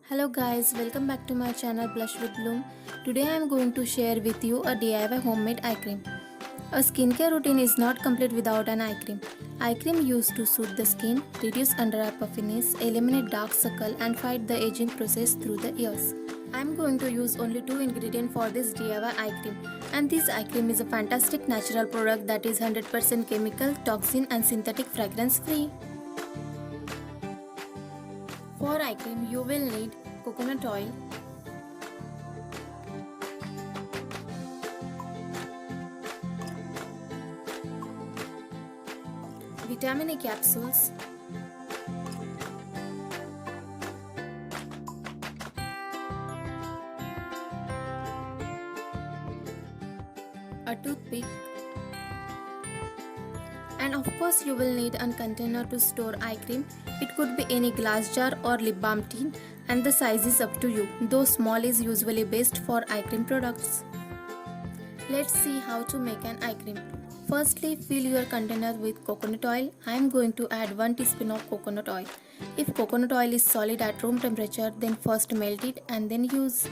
Hello guys, welcome back to my channel Blush with Bloom. Today I am going to share with you a DIY homemade eye cream. A skincare routine is not complete without an eye cream. Eye cream used to soothe the skin, reduce under eye puffiness, eliminate dark circle and fight the aging process through the years. I am going to use only 2 ingredients for this DIY eye cream, and this eye cream is a fantastic natural product that is 100% chemical, toxin and synthetic fragrance free. For eye cream, you will need coconut oil, vitamin E capsules, a toothpick, and of course you will need a container to store eye cream. It could be any glass jar or lip balm tin, and the size is up to you, though small is usually best for eye cream products. Let's see how to make an eye cream. Firstly, fill your container with coconut oil. I am going to add 1 teaspoon of coconut oil. If coconut oil is solid at room temperature, then first melt it and then use.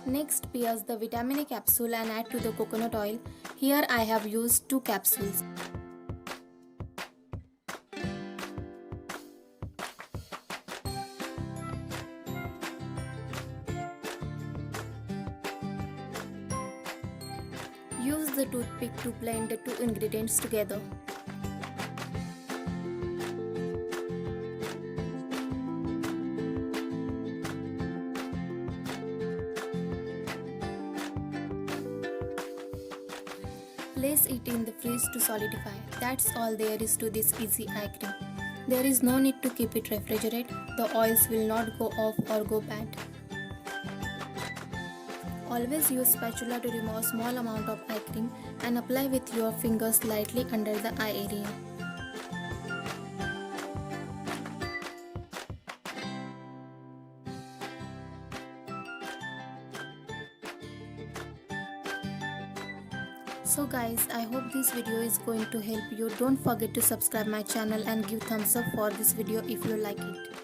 Next, pierce the vitamin E capsule and add to the coconut oil. Here I have used 2 capsules. Use the toothpick to blend the 2 ingredients together. Place it in the fridge to solidify. That's all there is to this easy eye cream. There is no need to keep it refrigerated. The oils will not go off or go bad. Always use spatula to remove a small amount of eye cream and apply with your fingers lightly under the eye area. So guys, I hope this video is going to help you. Don't forget to subscribe my channel and give thumbs up for this video if you like it.